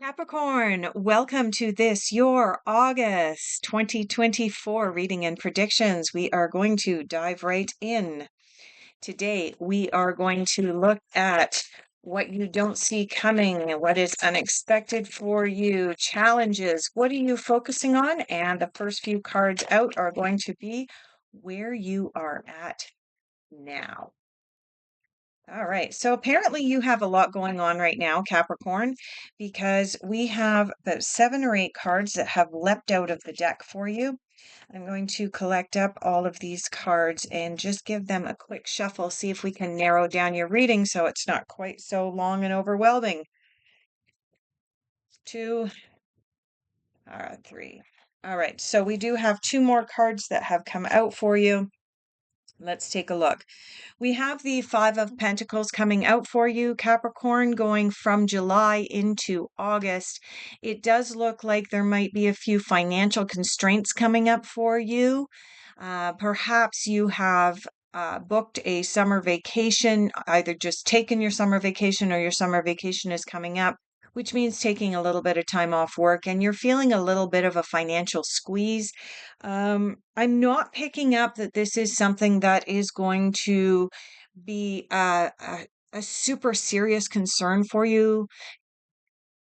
Capricorn, welcome to this, your August 2024 reading and predictions. We are going to dive right in. Today, we are going to look at what you don't see coming, what is unexpected for you, challenges, what are you focusing on? And the first few cards out are going to be where you are at now. All right. So apparently you have a lot going on right now, Capricorn, because we have about 7 or 8 cards that have leapt out of the deck for you. I'm going to collect up all of these cards and just give them a quick shuffle, see if we can narrow down your reading so it's not quite so long and overwhelming. 2, three. All right. So we do have 2 more cards that have come out for you. Let's take a look. We have the Five of Pentacles coming out for you, Capricorn, going from July into August. It does look like there might be a few financial constraints coming up for you. Perhaps you have booked a summer vacation, either just taken your summer vacation or your summer vacation is coming up, which means taking a little bit of time off work and you're feeling a little bit of a financial squeeze. I'm not picking up that this is something that is going to be a super serious concern for you,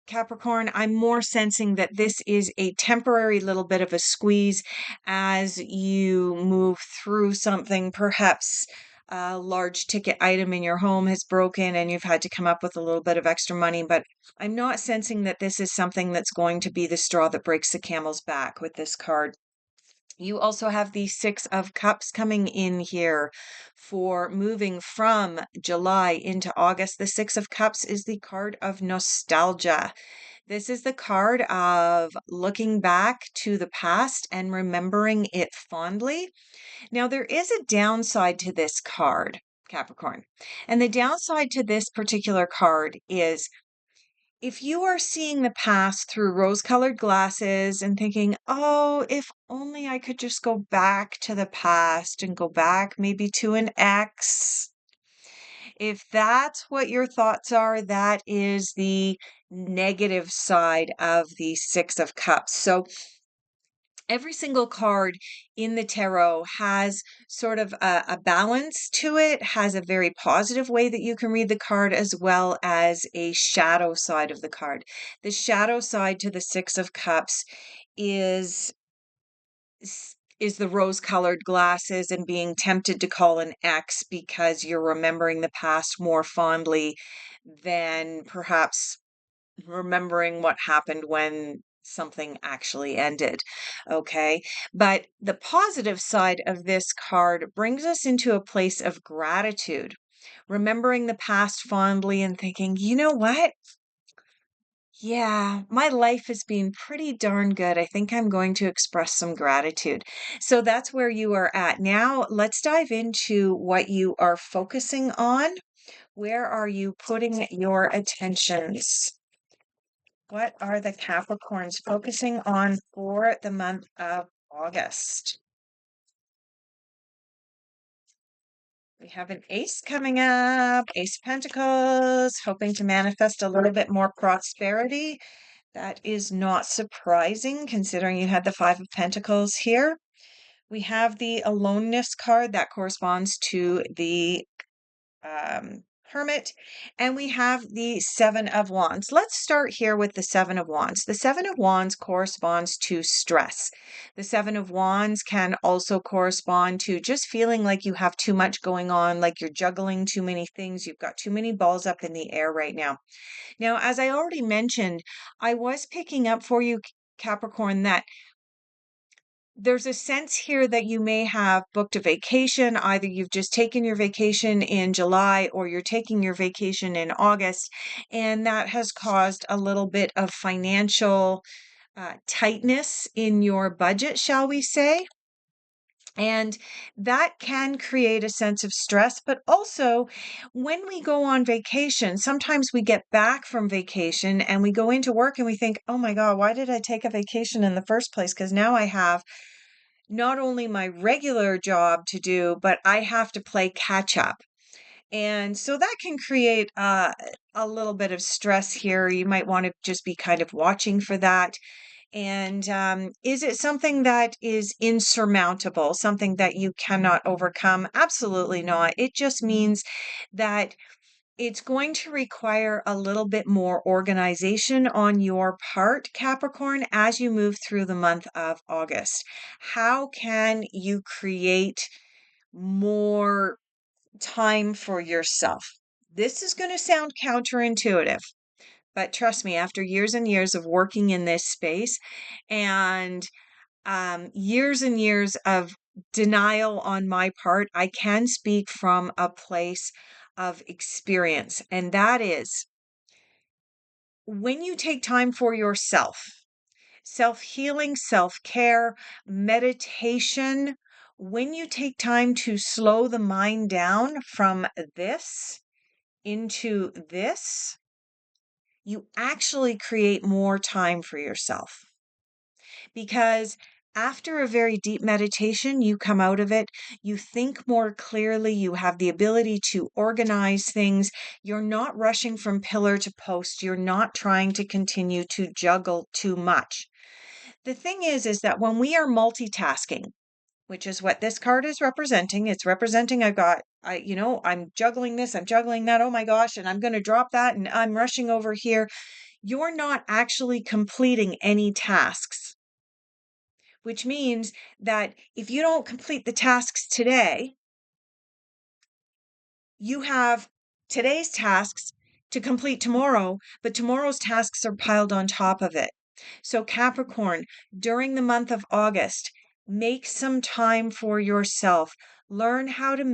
Capricorn. I'm more sensing that this is a temporary little bit of a squeeze as you move through something. Perhaps a large ticket item in your home has broken and you've had to come up with a little bit of extra money, but I'm not sensing that this is something that's going to be the straw that breaks the camel's back with this card. You also have the Six of Cups coming in here for moving from July into August. The Six of Cups is the card of nostalgia. This is the card of looking back to the past and remembering it fondly. Now, there is a downside to this card, Capricorn. And the downside to this particular card is if you are seeing the past through rose-colored glasses and thinking, "Oh, if only I could just go back to the past and go back maybe to an ex." If that's what your thoughts are, that is the negative side of the Six of Cups. So every single card in the tarot has sort of a balance to it, has a very positive way that you can read the card, as well as a shadow side of the card. The shadow side to the Six of Cups is is the rose-colored glasses and being tempted to call an ex because you're remembering the past more fondly than perhaps remembering what happened when something actually ended. Okay. But the positive side of this card brings us into a place of gratitude, remembering the past fondly and thinking, you know what? Yeah, my life has been pretty darn good. I think I'm going to express some gratitude. So that's where you are at. Now, let's dive into what you are focusing on. Where are you putting your attentions? What are the Capricorns focusing on for the month of August? We have an ace coming up, Ace of Pentacles, hoping to manifest a little bit more prosperity. That is not surprising considering you had the Five of Pentacles here. We have the aloneness card that corresponds to the Hermit, and we have the Seven of Wands. Let's start here with the Seven of Wands. The Seven of Wands corresponds to stress. The Seven of Wands can also correspond to just feeling like you have too much going on, like you're juggling too many things. You've got too many balls up in the air right now. Now, as I already mentioned, I was picking up for you, Capricorn, that there's a sense here that you may have booked a vacation. Either you've just taken your vacation in July or you're taking your vacation in August, and that has caused a little bit of financial tightness in your budget, shall we say. And that can create a sense of stress. But also, when we go on vacation, sometimes we get back from vacation and we go into work and we think, oh my God, why did I take a vacation in the first place? Because now I have not only my regular job to do, but I have to play catch up. And so that can create a little bit of stress here. You might want to just be kind of watching for that. And is it something that is insurmountable, something that you cannot overcome? Absolutely not. It just means that it's going to require a little bit more organization on your part, Capricorn, as you move through the month of August. How can you create more time for yourself? This is going to sound counterintuitive, but trust me, after years and years of working in this space and years and years of denial on my part, I can speak from a place of experience. And that is when you take time for yourself, self healing, self care, meditation, when you take time to slow the mind down from this into this, you actually create more time for yourself. Because after a very deep meditation, you come out of it, you think more clearly, you have the ability to organize things. You're not rushing from pillar to post, you're not trying to continue to juggle too much. The thing is that when we are multitasking, which is what this card is representing. It's representing I'm juggling this, I'm juggling that. Oh my gosh, and I'm going to drop that and I'm rushing over here. You're not actually completing any tasks, which means that if you don't complete the tasks today, you have today's tasks to complete tomorrow, but tomorrow's tasks are piled on top of it. So, Capricorn, during the month of August, make some time for yourself. Learn how to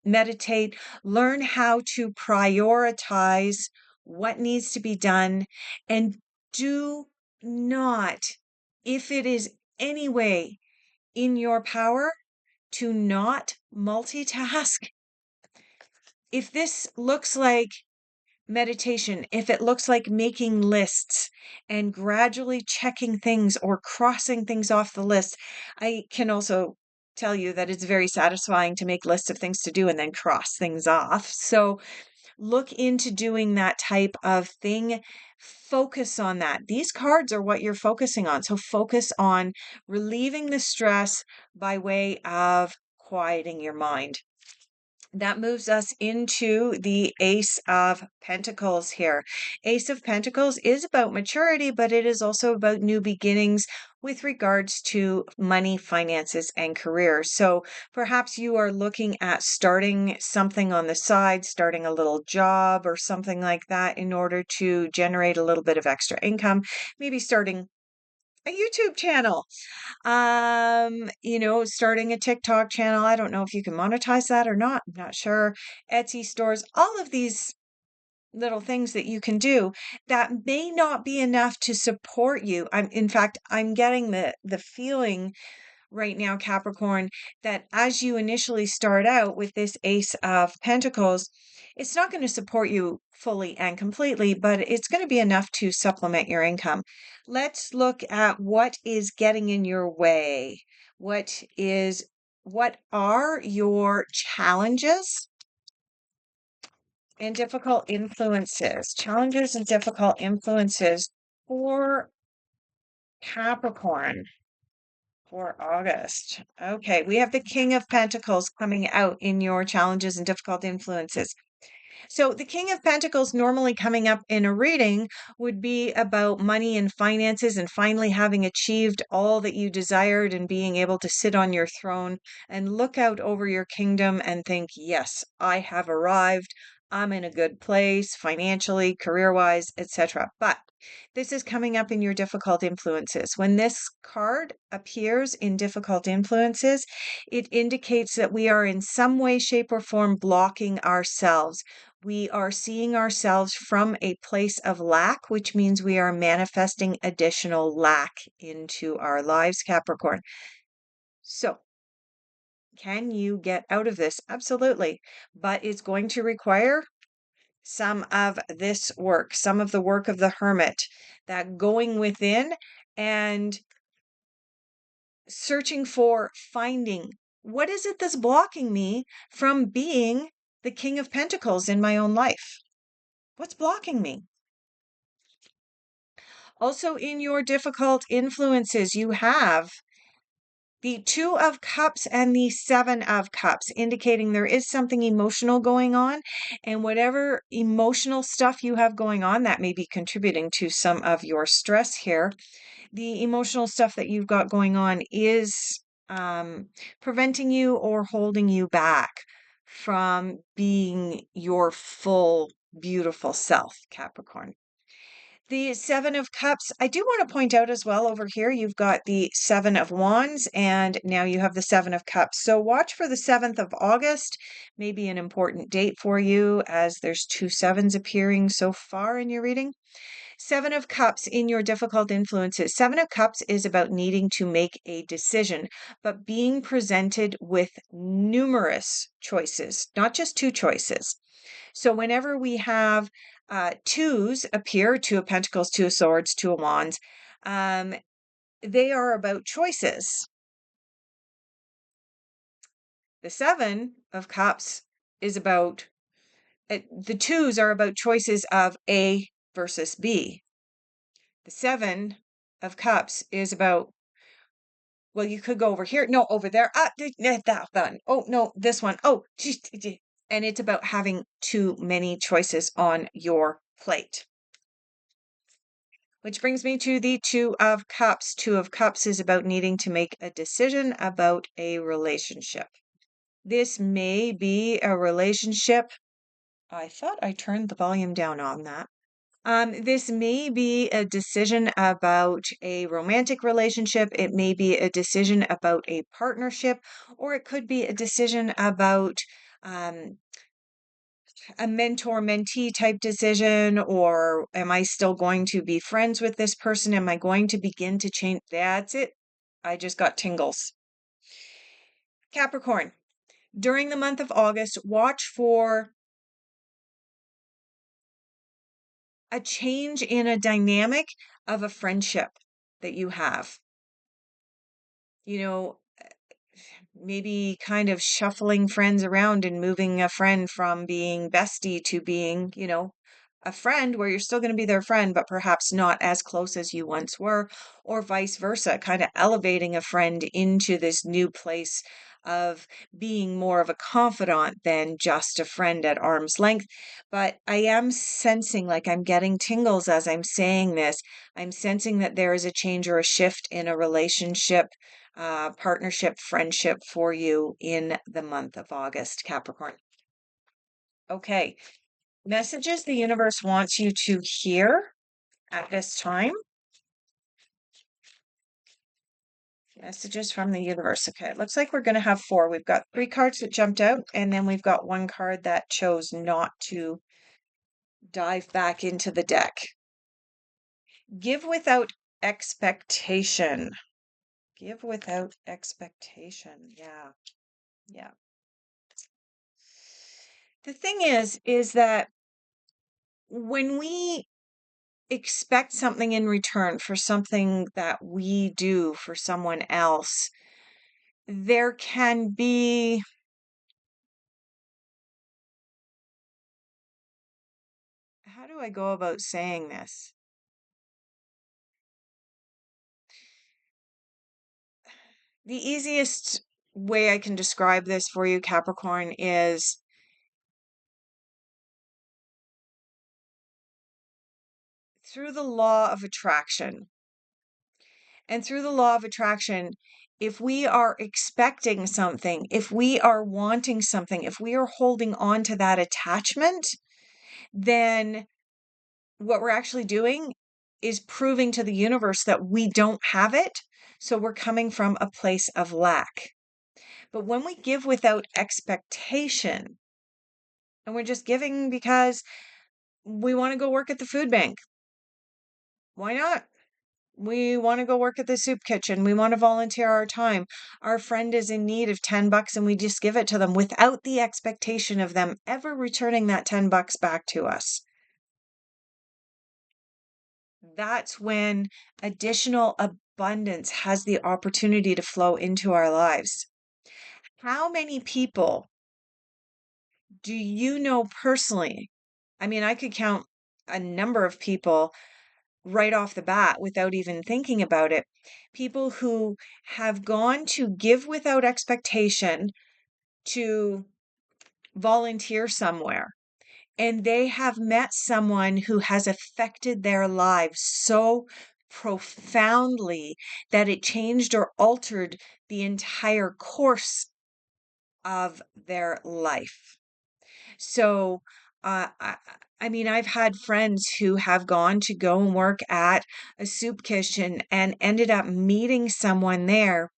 meditate, learn how to prioritize what needs to be done, and do not, if it is any way in your power, to not multitask. If this looks like meditation, if it looks like making lists and gradually checking things or crossing things off the list, I can also tell you that it's very satisfying to make lists of things to do and then cross things off. So look into doing that type of thing. Focus on that. These cards are what you're focusing on. So focus on relieving the stress by way of quieting your mind. That moves us into the Ace of Pentacles here. Ace of Pentacles is about maturity, but it is also about new beginnings with regards to money, finances, and career. So perhaps you are looking at starting something on the side, starting a little job or something like that in order to generate a little bit of extra income, maybe starting a YouTube channel, starting a TikTok channel. I don't know if you can monetize that or not. I'm not sure. Etsy stores, all of these little things that you can do that may not be enough to support you. I'm getting the feeling right now, Capricorn, that as you initially start out with this Ace of Pentacles, it's not going to support you fully and completely, but it's going to be enough to supplement your income. Let's look at what is getting in your way. What are your challenges and difficult influences? Challenges and difficult influences for Capricorn for August. Okay, we have the King of Pentacles coming out in your challenges and difficult influences. So, the King of Pentacles normally coming up in a reading would be about money and finances and finally having achieved all that you desired and being able to sit on your throne and look out over your kingdom and think, yes, I have arrived. I'm in a good place financially, career wise, etc. But this is coming up in your difficult influences. When this card appears in difficult influences, it indicates that we are in some way, shape, or form blocking ourselves. We are seeing ourselves from a place of lack, which means we are manifesting additional lack into our lives, Capricorn. So, can you get out of this? Absolutely. But it's going to require some of this work, some of the work of the hermit, that going within and searching for finding what is it that's blocking me from being the King of Pentacles in my own life. What's blocking me? Also, in your difficult influences, you have the Two of Cups and the Seven of Cups, indicating there is something emotional going on. And whatever emotional stuff you have going on, that may be contributing to some of your stress here. The emotional stuff that you've got going on is preventing you or holding you back from being your full, beautiful self, Capricorn. The Seven of Cups, I do want to point out as well over here, you've got the Seven of Wands and now you have the Seven of Cups. So watch for the 7th of August, maybe an important date for you as there's two sevens appearing so far in your reading. Seven of Cups in your difficult influences. Seven of Cups is about needing to make a decision, but being presented with numerous choices, not just two choices. So whenever we have twos appear, Two of Pentacles, Two of Swords, Two of Wands, they are about choices. The Seven of Cups is about, the twos are about choices of A versus B. The Seven of Cups is about, well, you could go over here. No, over there. That one. Oh, no, this one. Oh, and it's about having too many choices on your plate. Which brings me to the Two of Cups. Two of Cups is about needing to make a decision about a relationship. This may be a relationship. I thought I turned the volume down on that. This may be a decision about a romantic relationship. It may be a decision about a partnership, or it could be a decision about a mentor-mentee type decision, or am I still going to be friends with this person? Am I going to begin to change? That's it. I just got tingles. Capricorn, during the month of August, watch for a change in a dynamic of a friendship that you have. You know, maybe kind of shuffling friends around and moving a friend from being bestie to being, a friend where you're still going to be their friend, but perhaps not as close as you once were, or vice versa, kind of elevating a friend into this new place of being more of a confidant than just a friend at arm's length. But I am sensing, like I'm getting tingles as I'm saying this. I'm sensing that there is a change or a shift in a relationship, partnership, friendship for you in the month of August, Capricorn. Okay, messages the universe wants you to hear at this time. Messages from the universe. Okay, it looks like we're going to have 4. We've got 3 cards that jumped out, and then we've got 1 card that chose not to dive back into the deck. Give without expectation. Give without expectation. Yeah. Yeah. The thing is that when we expect something in return for something that we do for someone else, there can be, how do I go about saying this? The easiest way I can describe this for you, Capricorn, is through the law of attraction. And through the law of attraction, if we are expecting something, if we are wanting something, if we are holding on to that attachment, then what we're actually doing is proving to the universe that we don't have it. So we're coming from a place of lack. But when we give without expectation, and we're just giving because we want to go work at the food bank, why not? We want to go work at the soup kitchen. We want to volunteer our time. Our friend is in need of $10 and we just give it to them without the expectation of them ever returning that $10 back to us. That's when additional abundance has the opportunity to flow into our lives. How many people do you know personally? I mean, I could count a number of people right off the bat without even thinking about it. People who have gone to give without expectation to volunteer somewhere, and they have met someone who has affected their lives so profoundly that it changed or altered the entire course of their life. So, uh, I, I mean, I've had friends who have gone to go and work at a soup kitchen and ended up meeting someone there.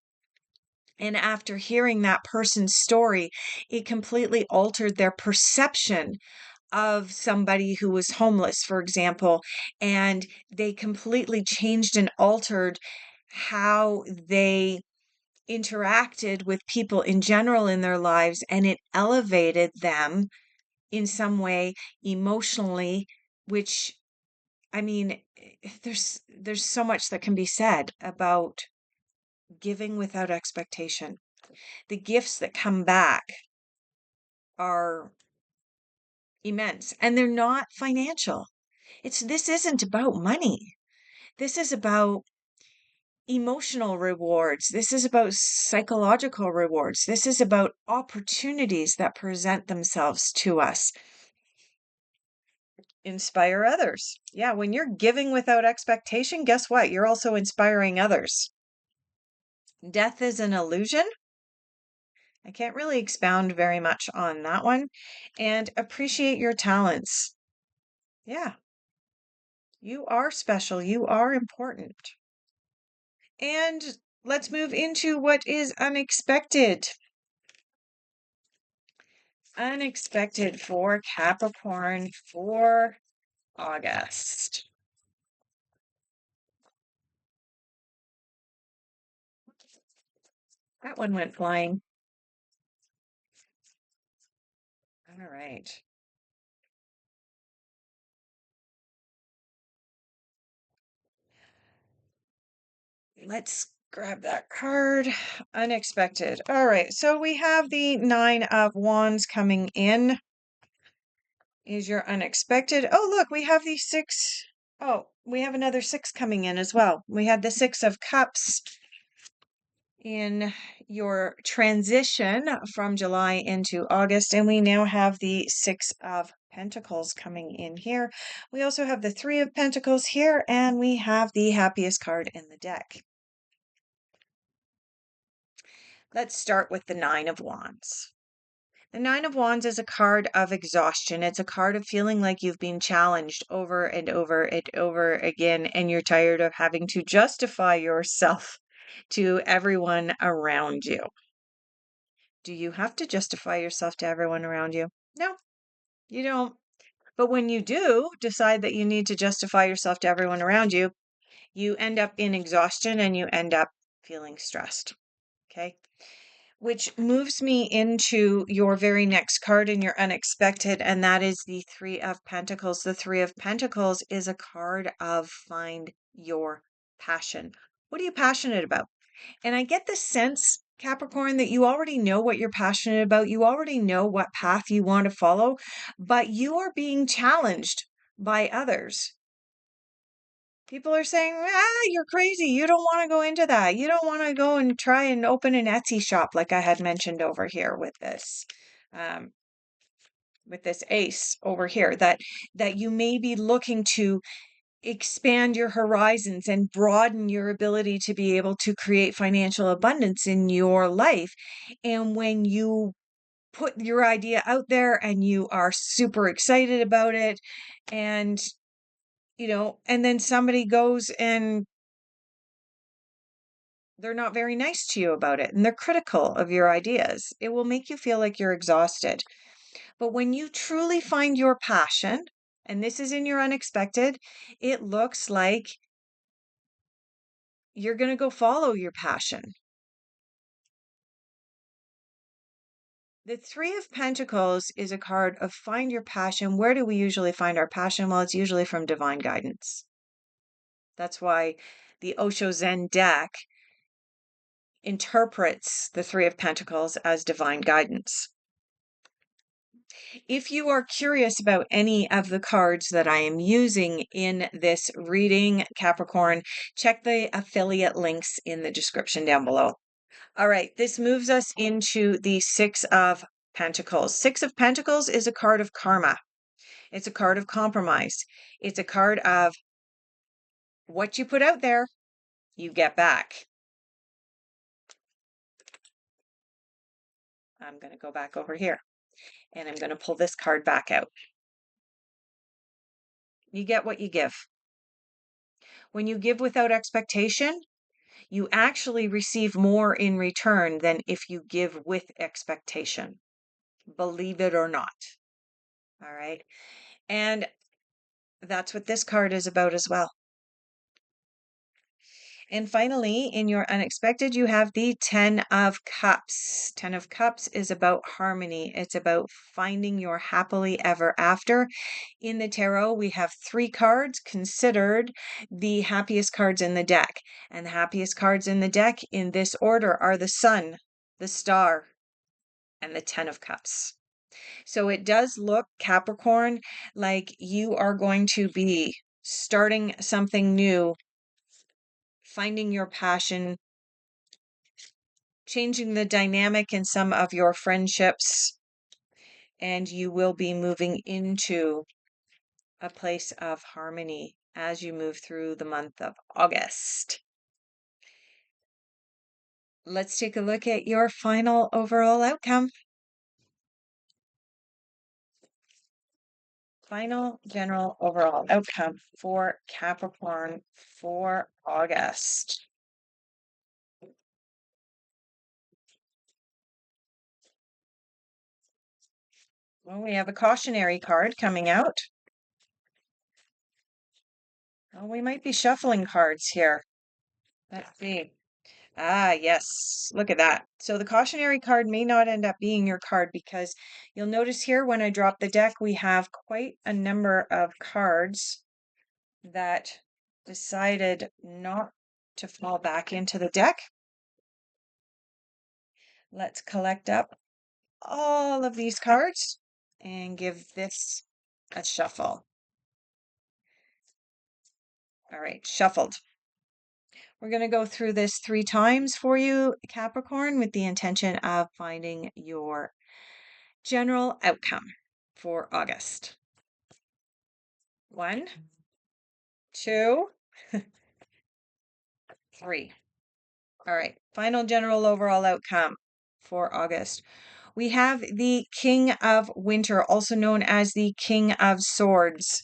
And after hearing that person's story, it completely altered their perception of somebody who was homeless, for example, and they completely changed and altered how they interacted with people in general in their lives, and it elevated them in some way emotionally, which, I mean, there's so much that can be said about giving without expectation. The gifts that come back are immense, and they're not financial. This isn't about money. This is about emotional rewards. This is about psychological rewards. This is about opportunities that present themselves to us. Inspire others. Yeah, when you're giving without expectation, guess what? You're also inspiring others. Death is an illusion. I can't really expound very much on that one. And appreciate your talents. Yeah, you are special. You are important. And let's move into what is unexpected. Unexpected for Capricorn for August. That one went flying. All right. Let's grab that card. Unexpected. All right. So we have the Nine of Wands coming in. Is your unexpected? Oh, look, we have the six. Oh, we have another six coming in as well. We had the Six of Cups in your transition from July into August, and we now have the Six of Pentacles coming in here. We also have the Three of Pentacles here, and we have the happiest card in the deck. Let's start with the Nine of Wands. The Nine of Wands is a card of exhaustion. It's a card of feeling like you've been challenged over and over and over again, and you're tired of having to justify yourself to everyone around you. Do you have to justify yourself to everyone around you? No, you don't. But when you do decide that you need to justify yourself to everyone around you, you end up in exhaustion and you end up feeling stressed. Okay. Which moves me into your very next card in your unexpected, and that is the Three of Pentacles. The Three of Pentacles is a card of find your passion. What are you passionate about? And I get the sense, Capricorn, that you already know what you're passionate about. You already know what path you want to follow, but you are being challenged by others. People are saying, you're crazy. You don't want to go into that. You don't want to go and try and open an Etsy shop like I had mentioned over here um, with this ace over here, that you may be looking to expand your horizons and broaden your ability to be able to create financial abundance in your life. And when you put your idea out there and you are super excited about it, and and then somebody goes and they're not very nice to you about it and they're critical of your ideas, it will make you feel like you're exhausted. But when you truly find your passion, and this is in your unexpected, it looks like you're going to go follow your passion. The Three of Pentacles is a card of find your passion. Where do we usually find our passion? Well, it's usually from divine guidance. That's why the Osho Zen deck interprets the Three of Pentacles as divine guidance. If you are curious about any of the cards that I am using in this reading, Capricorn, check the affiliate links in the description down below. All right, this moves us into the Six of Pentacles. Six of Pentacles is a card of karma. It's a card of compromise. It's a card of what you put out there, you get back. I'm going to go back over here and I'm going to pull this card back out. You get what you give. When you give without expectation, you actually receive more in return than if you give with expectation. Believe it or not. All right. And that's what this card is about as well. And finally, in your unexpected, you have the Ten of Cups. Ten of Cups is about harmony. It's about finding your happily ever after. In the tarot, we have 3 cards considered the happiest cards in the deck. And the happiest cards in the deck in this order are the Sun, the Star, and the Ten of Cups. So it does look, Capricorn, like you are going to be starting something new, finding your passion, changing the dynamic in some of your friendships, and you will be moving into a place of harmony as you move through the month of August. Let's take a look at your final overall outcome. Final general overall outcome for Capricorn for August. Well, we have a cautionary card coming out. Oh, we might be shuffling cards here. Let's see. Ah, yes. Look at that. So the cautionary card may not end up being your card because you'll notice here when I drop the deck, we have quite a number of cards that decided not to fall back into the deck. Let's collect up all of these cards and give this a shuffle. All right, shuffled. We're going to go through this 3 times for you, Capricorn, with the intention of finding your general outcome for August. 1, 2, 3. All right, final general overall outcome for August. We have the King of Winter, also known as the King of Swords.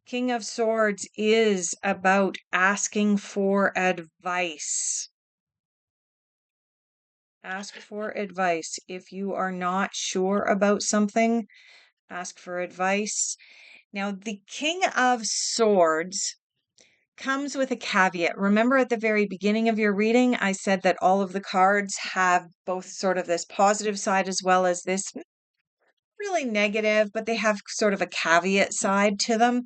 King of Swords is about asking for advice. Ask for advice. If you are not sure about something, ask for advice. Now, the King of Swords comes with a caveat. Remember at the very beginning of your reading, I said that all of the cards have both sort of this positive side as well as this really negative, but they have sort of a caveat side to them.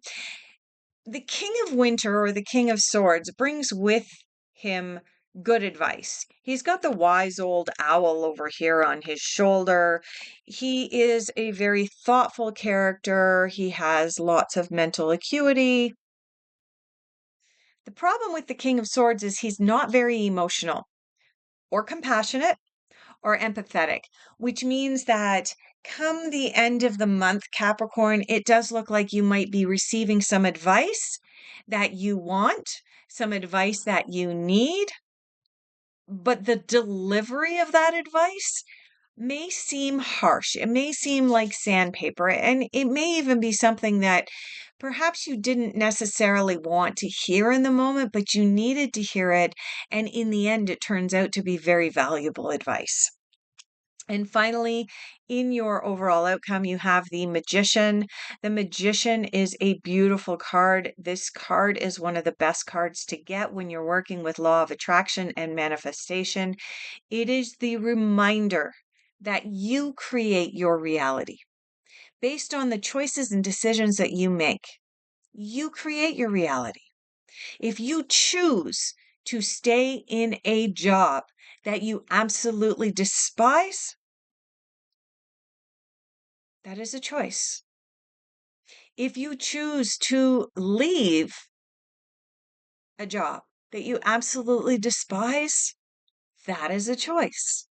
The King of Winter or the King of Swords brings with him good advice. He's got the wise old owl over here on his shoulder. He is a very thoughtful character. He has lots of mental acuity. The problem with the King of Swords is he's not very emotional or compassionate or empathetic, which means that come the end of the month, Capricorn, it does look like you might be receiving some advice that you want, some advice that you need, but the delivery of that advice may seem harsh. It may seem like sandpaper, and it may even be something that perhaps you didn't necessarily want to hear in the moment, but you needed to hear it. And in the end, it turns out to be very valuable advice. And finally, in your overall outcome, you have the Magician. The Magician is a beautiful card. This card is one of the best cards to get when you're working with law of attraction and manifestation. It is the reminder that you create your reality based on the choices and decisions that you make. You create your reality. If you choose to stay in a job that you absolutely despise, that is a choice. If you choose to leave a job that you absolutely despise, that is a choice.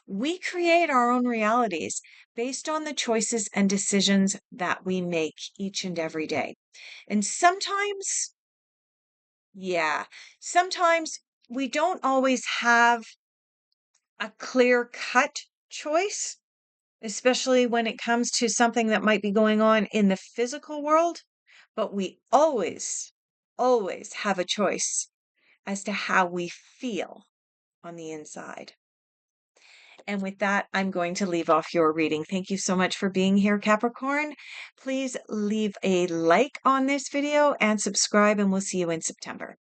We create our own realities based on the choices and decisions that we make each and every day. And sometimes, yeah, sometimes we don't always have a clear cut choice, especially when it comes to something that might be going on in the physical world. But we always have a choice as to how we feel on the inside. And with that, I'm going to leave off your reading. Thank you so much for being here, Capricorn. Please leave a like on this video and subscribe, and we'll see you in September.